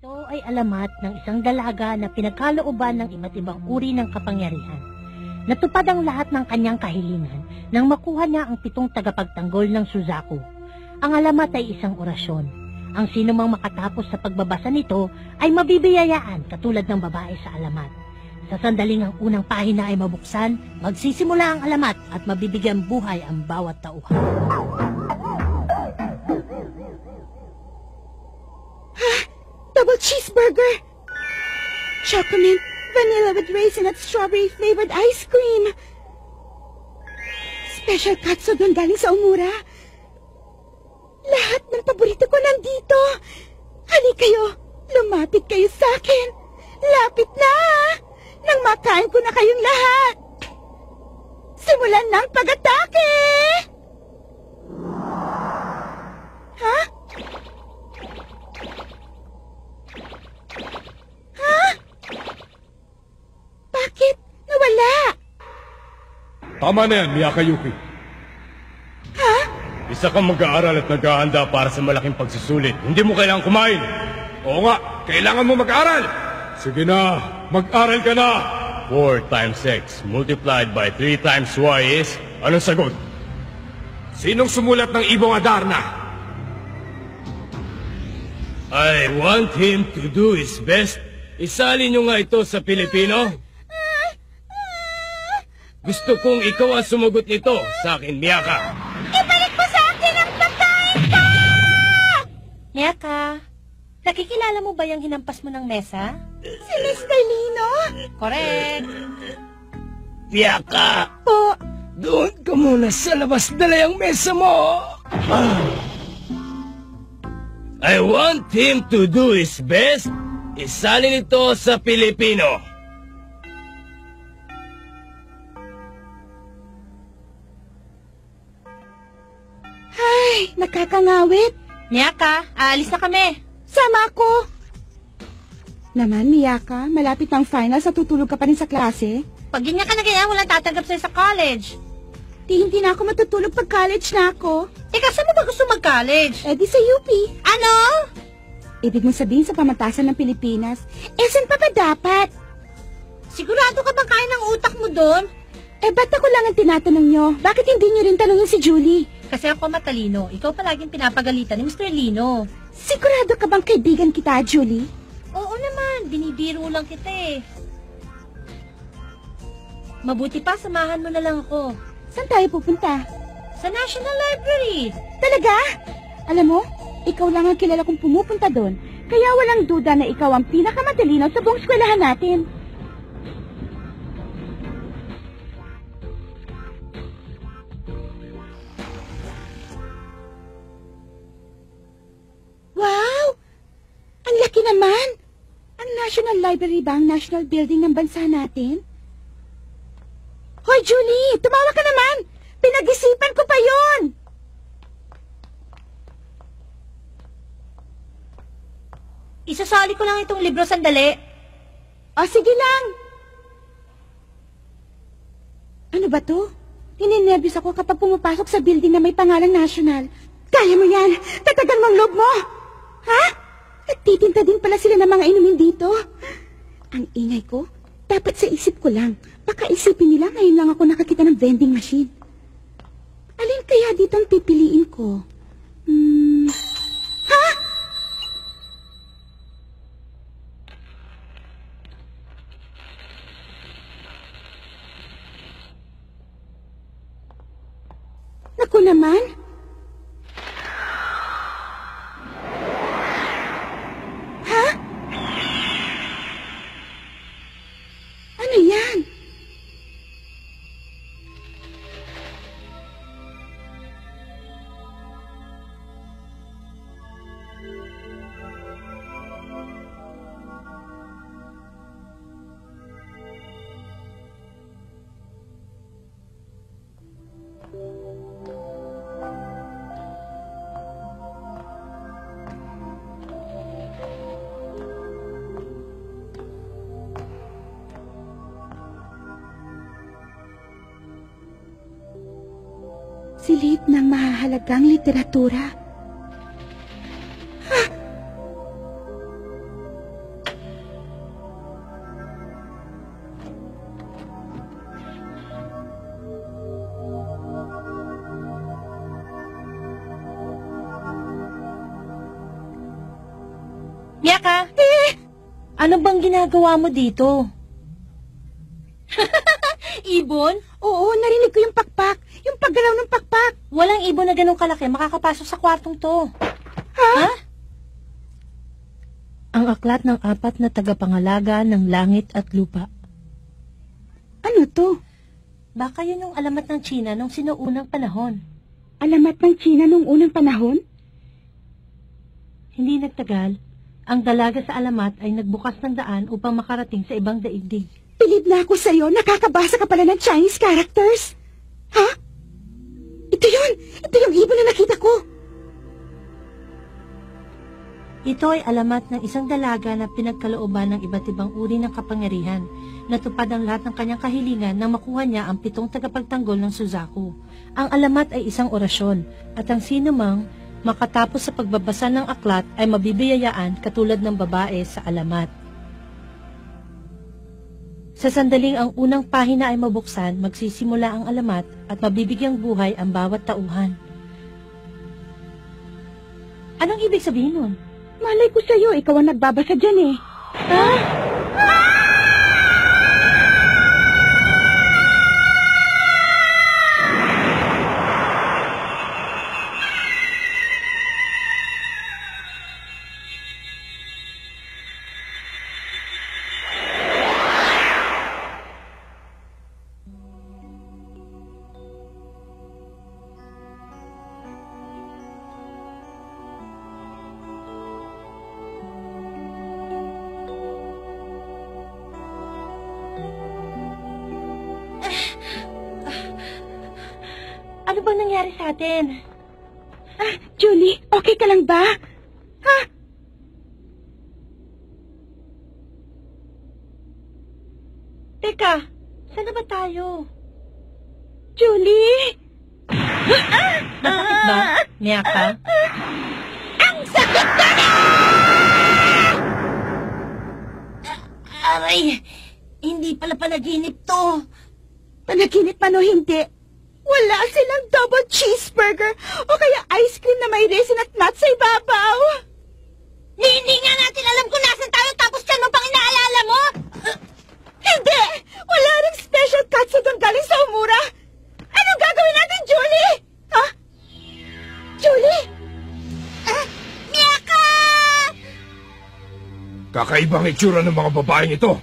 Ito ay alamat ng isang dalaga na pinagkalooban ng iba't ibang uri ng kapangyarihan. Natupad ang lahat ng kanyang kahilingan nang makuha niya ang 7 tagapagtanggol ng Suzaku. Ang alamat ay isang orasyon. Ang sinumang makatapos sa pagbabasa nito ay mabibiyayaan katulad ng babae sa alamat. Sa sandaling ang unang pahina ay mabuksan, magsisimula ang alamat at mabibigyan buhay ang bawat tauhan. Double cheeseburger! Chocolate, vanilla with raisin at strawberry-flavored ice cream! Special katsudon galing sa Omura. Lahat ng paborito ko nandito. Hali kayo, lumapit kayo sa akin. Lapit na! Nang makain ko na kayong lahat. Simulan ng pag-atake! Ha? Ha? Bakit? Nawala? Tama na yan, Miyakayuki. Ha? Isa kang mag-aaral at naghahanda para sa malaking pagsusulit. Hindi mo kailangan kumain. Oo nga, kailangan mo mag-aaral. Sige na, mag-aral ka na. 4 times x multiplied by 3 times y is... Anong sagot? Sinong sumulat ng Ibong Adarna? I want him to do his best. Isali nyo nga ito sa Pilipino. Gusto kong ikaw ang sumagot nito sa akin, Miyaka. Ibalik mo sa akin ang pagkain ko! Miyaka, nakikilala mo ba yung hinampas mo ng mesa? Si Mr. Lino? Correct. Miyaka, Po, doon ka muna sa labas, dala yung mesa mo. I want him to do his best. Isali nito sa Pilipino. ay, nakakangawit. Miyaka, aalis na kami. Sama ako. Naman, Miyaka, malapit ng finals at tutulog ka pa rin sa klase. Pag ganyan ka na ganyan, walang tatanggap sa'yo sa college. Hindi na ako matutulog pag college na ako. Saan mo ba gusto mag-college? Eh di sa UP. Ano? Ibig mong sabihin sa pamantasan ng Pilipinas, saan pa ba dapat? Sigurado ka bang kaya ng utak mo doon? Ba't ako lang ang tinatanong nyo? Bakit hindi nyo rin tanongin si Julie? Kasi ako matalino. Ikaw palaging pinapagalitan ni Mr. Lino. Sigurado ka bang kaibigan kita, Julie? Oo naman, binibiro lang kita eh. Mabuti pa, samahan mo na lang ako. Saan tayo pupunta? Sa National Library. Talaga? Alam mo, ikaw lang ang kilala kong pumupunta doon. Kaya walang duda na ikaw ang pinakamatalino sa buong eskwelahan natin. Wow! Ang laki naman! Ang National Library ba ang national building ng bansa natin? Hoy, Julie! Tumawa ka naman! Pinag-isipan ko pa yon. Isasali ko lang itong libro sandali. O, sige lang. Ano ba to? Ninenervyos ako kapag pumapasok sa building na may pangalang national. Kaya mo yan! Tatagan mo ang loob mo! Ha? Nagtitinta din pala sila ng mga inumin dito. Ang ingay ko, dapat sa isip ko lang. Baka isipin nila ngayon lang ako nakakita ng vending machine. Alin kaya dito ang pipiliin ko? Ha? Naku naman! Ha? Ano yan? Silid ng mahahalagang literatura. Miyaka! Ano bang ginagawa mo dito? Ibon? Oo, narinig ko yung pakpak. Yung paggalaw ng pakpak. Walang ibon na ganun kalaki makakapasok sa kwartong to. Ha? Ang aklat ng 4 na tagapangalaga ng langit at lupa. Ano to? Baka yun yung alamat ng China nung sinuunang panahon. Alamat ng China nung unang panahon? Hindi nagtagal, ang dalaga sa alamat ay nagbukas ng daan upang makarating sa ibang daigdig. Bilib na ako sa'yo, nakakabasa ka pala ng Chinese characters. Ha? Ito yun! Ito yung ibon na nakita ko! Ito ay alamat ng isang dalaga na pinagkalooban ng iba't ibang uri ng kapangyarihan. Natupad ang lahat ng kanyang kahilingan nang makuha niya ang 7 tagapagtanggol ng Suzaku. Ang alamat ay isang orasyon, at ang sinumang makatapos sa pagbabasa ng aklat ay mabibiyayaan katulad ng babae sa alamat. Sa sandaling ang unang pahina ay mabuksan, magsisimula ang alamat at mabibigyang buhay ang bawat tauhan. Anong ibig sabihin nun? Malay ko sa'yo, ikaw ang nagbabasa dyan eh. Ha? Ano bang nangyari sa atin? Julie, okay ka lang ba? Ha? Teka, saan na ba tayo? Julie! Masakit ba, Miyaka? Ang sakit na na! Aray, hindi pala panaginip to. Panaginip man o hindi, wala silang double cheeseburger o kaya ice cream na may resin at nuts sa ibabaw. Hindi nga natin alam kung nasan tayo tapos yan mo pang inaalala mo? Hindi! Wala ring special katsu doon galing sa Umura. Anong gagawin natin, Julie? Ha? Julie? Miyaka! Kakaibang itsura ng mga babaeng ito.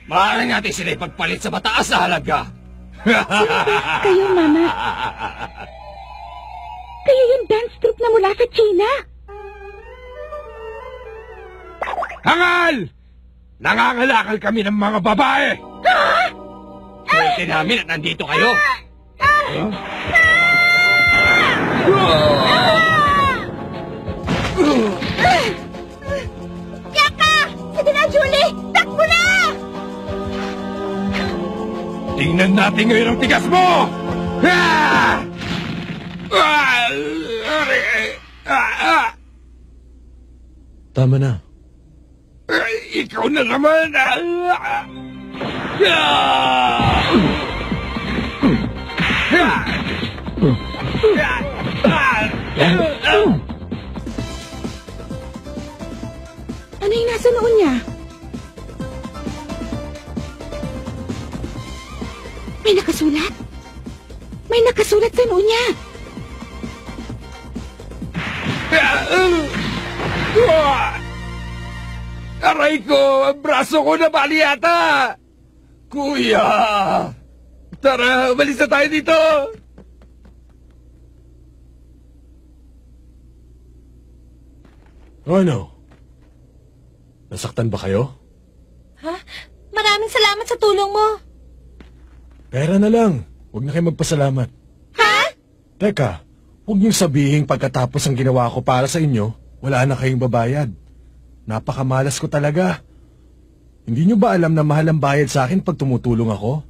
Maaari natin sila ipagpalit sa mataas na halaga. Kayo, Mama. Kayo yung dance troupe na mula sa China. Hangal! Nangangalakal kami ng mga babae. Swerte namin at nandito kayo. Yaka! Sige na, Julie! Takbo na! Tingnan natin ngayon ang tigas mo! Tama na. Ikaw na naman! Ano yung nasa noon niya? May nakasulat? May nakasulat sa noon niya. Aray ko! Ang braso ko na bali yata! Kuya! Tara, umalis na tayo dito! Ano? Nasaktan ba kayo? Ha? Maraming salamat sa tulong mo. Pera na lang. Huwag na kayo magpasalamat. Ha? Teka, huwag niyong sabihin pagkatapos ang ginawa ko para sa inyo, wala na kayong babayad. Napakamalas ko talaga. Hindi niyo ba alam na mahal ang bayad sa akin pag tumutulong ako?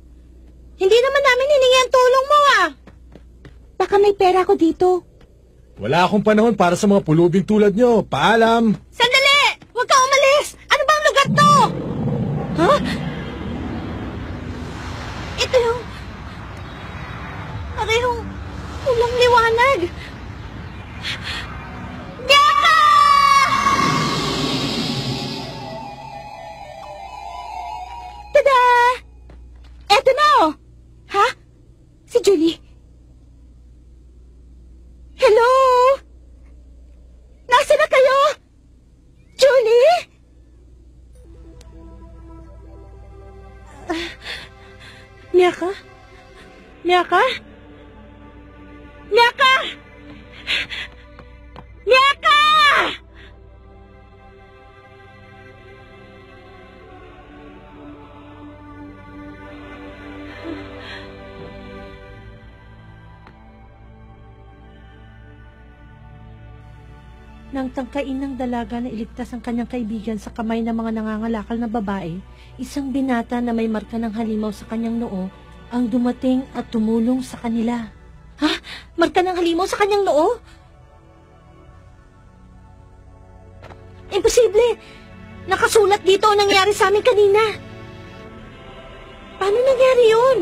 Hindi naman namin hiningi ang tulong mo ah. Baka may pera ko dito. Wala akong panahon para sa mga pulubing tulad niyo. Paalam! Sandali! Huwag ka umalis! Ano bang lugar to? Ha? Ito yung... Parehong... Walang liwanag. Miyaka! Miyaka? Miyaka? Miyaka! Miyaka! Nang tangkain ng dalaga na iligtas ang kanyang kaibigan sa kamay ng mga nangangalakal na babae, isang binata na may marka ng halimaw sa kanyang noo ang dumating at tumulong sa kanila. Ha? Marka ng halimaw sa kanyang noo? Imposible! Nakasulat dito ang nangyari sa amin kanina. Paano nangyari yun?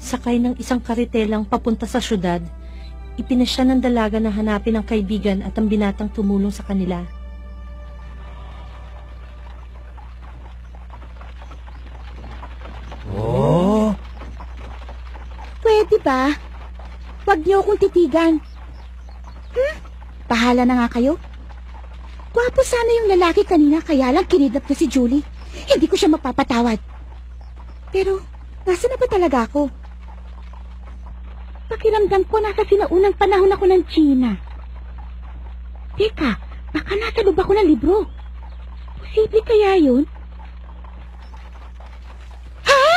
Sakay ng isang karitelang papunta sa syudad, ipinasya ng dalaga na hanapin ang kaibigan at ang binatang tumulong sa kanila. Oh! Pwede ba? Huwag niyo akong titigan. Bahala na nga kayo. Gwapo sana yung lalaki kanina kaya lang kinidnap niya si Julie. Hindi ko siya mapapatawad. Pero, nasa na ba talaga ako? Pakiramdam ko nasa sinaunang panahon ako ng China. Teka, baka nasa loob ako ng libro. Posible kaya yun? Ha?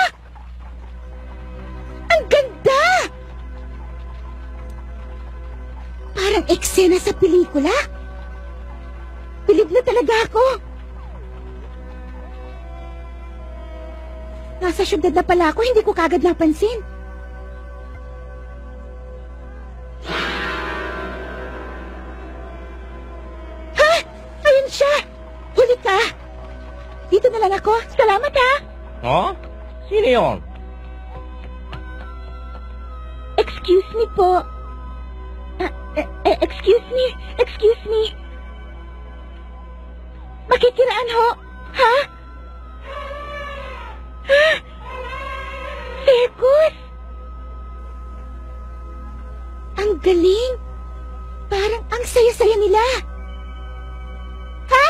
Ang ganda! Parang eksena sa pelikula. Bilib na talaga ako. Nasa syudad na pala ako, hindi ko kagad napansin. Ha? Ayun siya! Huli ka! Dito na lang ako. Salamat ha! Oh? Sino yun? Excuse me po. Excuse me. Makikiraan ho. Ha? Ha? Circus? Ang galing. Parang ang saya-saya nila. Ha?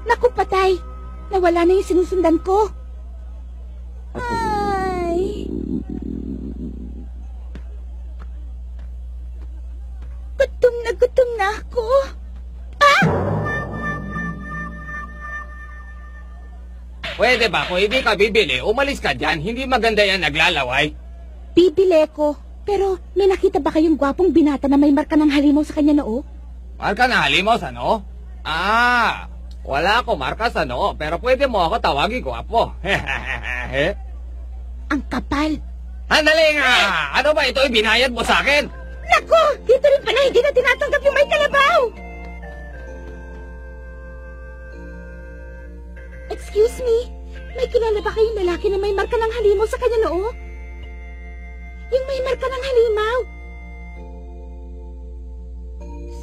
Naku, patay. Nawala na yung sinusundan ko. Ay. Gutom na ako. Ah! Pwede ba kung hindi ka bibili, umalis ka dyan. Hindi maganda yan naglalaway. Bibili ko. Pero may nakita ba kayong gwapong binata na may marka ng halimaw sa kanya noo? Marka na halimaw sa noo? Ah, wala ako marka sa noo, pero pwede mo ako tawagin ko, apo. Ang kapal. Handali nga! Ano ba ito ibinayad mo sa akin? Naku! Dito rin pala hindi na tinatanggap yung may kalabaw! Excuse me? May kilala ba kayong lalaki na may marka ng halimaw sa kanya noo? Yung may marka ng halimaw.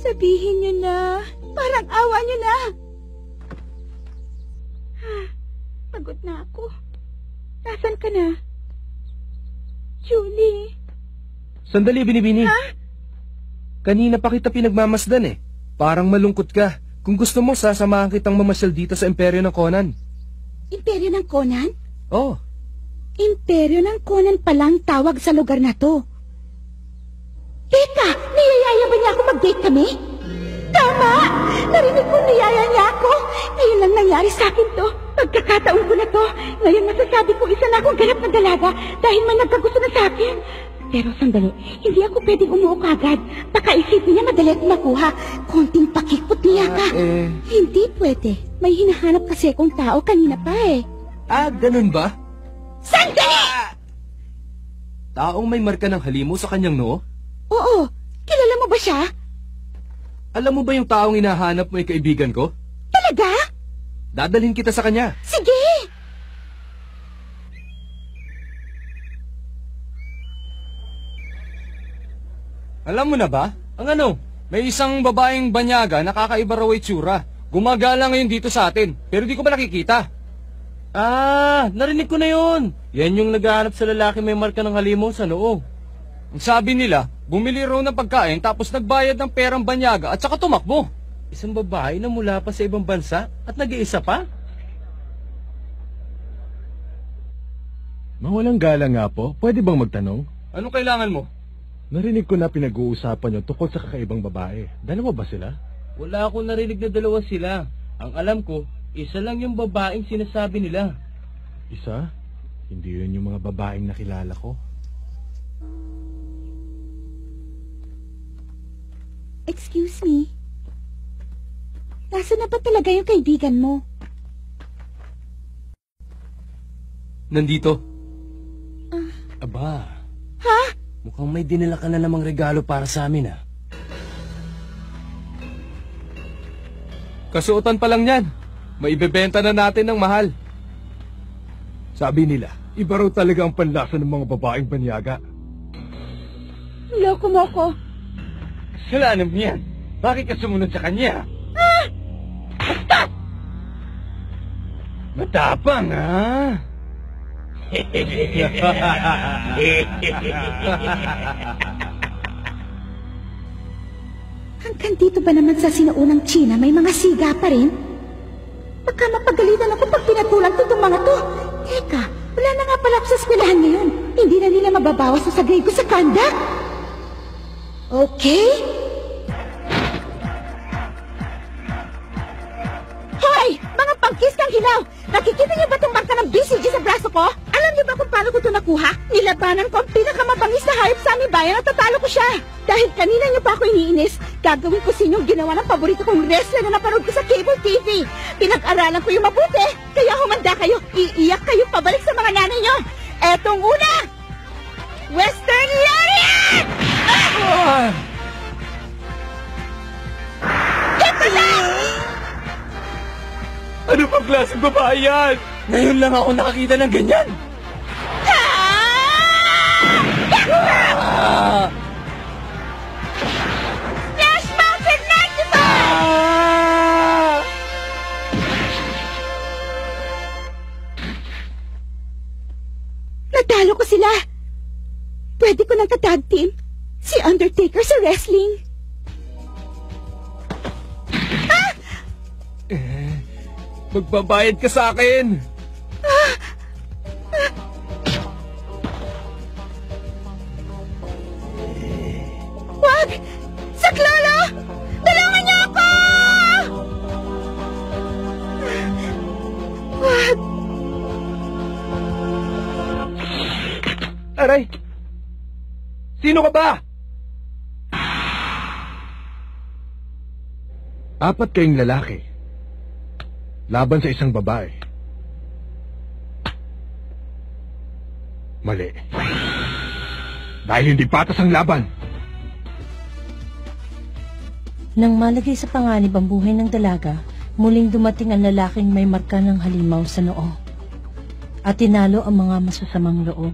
Sabihin niyo na. Parang awa niyo na. Pagod na ako. Nasaan ka na? Julie. Sandali, Binibini. Ha? Kanina pa kita pinagmamasdan eh. Parang malungkot ka. Kung gusto mo, sasamahan kitang mamasyal dito sa imperyo ng Conan. Imperyo ng Conan? Oh, Imperyo ng Conan palang tawag sa lugar na to. Teka, niyayaya ba niya ako mag-date kami? Tama! Narinig ko niyaya niya ako. Ngayon lang nangyari sa akin to. Pagkakataon ko na to. Ngayon masasabi ko isa na akong ganap na dalaga dahil may nagkagusto na sa akin. Pero sandali, hindi ako pwedeng umuo kagad. Baka isipin niya madali akong makuha. Konting pakikot niya ka. Hindi pwede. May hinahanap kasi akong tao kanina pa eh. ganun ba? Sandali! Taong may marka ng halimaw sa kanyang noo? Oo, kilala mo ba siya? Alam mo ba yung taong hinahanap mo ay kaibigan ko? Talaga? Dadalhin kita sa kanya. Sige! Alam mo na ba? Ang ano? May isang babaeng banyaga na kakaiba raw itsura. Gumagala ngayon dito sa atin, pero di ko ba nakikita? Ah, narinig ko na yun. Yan yung naghahanap sa lalaki may marka ng halimaw sa noo. Ang sabi nila, bumili raw ng pagkain tapos nagbayad ng perang banyaga at saka tumakbo. Isang babae na mula pa sa ibang bansa at nag-iisa pa? Mawalang galang nga po, pwede bang magtanong? Anong kailangan mo? Narinig ko na pinag-uusapan nyo tungkol sa kakaibang babae. Dalawa ba sila? Wala akong narinig na dalawa sila. Ang alam ko, isa lang yung babaeng sinasabi nila. Isa? Hindi yun yung mga babaeng nakilala ko. Excuse me. Nasaan na ba talaga yung kaibigan mo? Nandito. Aba. Ha? Mukhang may dinala ka na namang regalo para sa amin, ah. Kasuotan pa lang yan. Maibebenta na natin ng mahal. Sabi nila, iba raw talaga ang panlasa ng mga babaeng banyaga. Loko mo ko. Kasalanan mo yan. Bakit ka sumunod sa kanya? Basta! Matapang, ha? Hanggang dito ba naman sa sinaunang China may mga siga pa rin? Baka mapagalitan ako pag pinatulang ko itong mga to. Teka, wala na nga pala ako sa eskwelahan ngayon. Hindi na nila mababawas sa grade ko sa kanda. Okay? Hoy! Mga pangkis kang hilaw! Nakikita niyo ba itong marka ng BCG sa braso ko? Alam niyo ba kung paano ko ito nakuha? Nilabanan ko ang pinakamabangis na hayop sa aming bayan at tatalo ko siya. Dahil kanina niyo pa ako iniinis, gagawin ko sa inyo ang ginawa ng paborito kong wrestler na napanood ko sa cable TV. Pinag-aralan ko yung mabuti, kaya humanda kayo, iiyak kayo pabalik sa mga nanay niyo. Etong una! Western Lariat! Ano pang klaseng babae yan? Ngayon lang ako nakakita ng ganyan. Flash Mountain Magnifier! Natalo ko sila. Pwede ko nang ka-tag team si Undertaker sa wrestling. Magbabayad ka sa akin. Wag! Saklolo! Tulungan niyo ako! Wag! Aray! Sino ka ba? Apat kayong lalaki. Laban sa isang babae. Mali. Dahil hindi patas ang laban. Nang malagay sa panganib ang buhay ng dalaga, muling dumating ang lalaking may marka ng halimaw sa noo. At tinalo ang mga masasamang loob.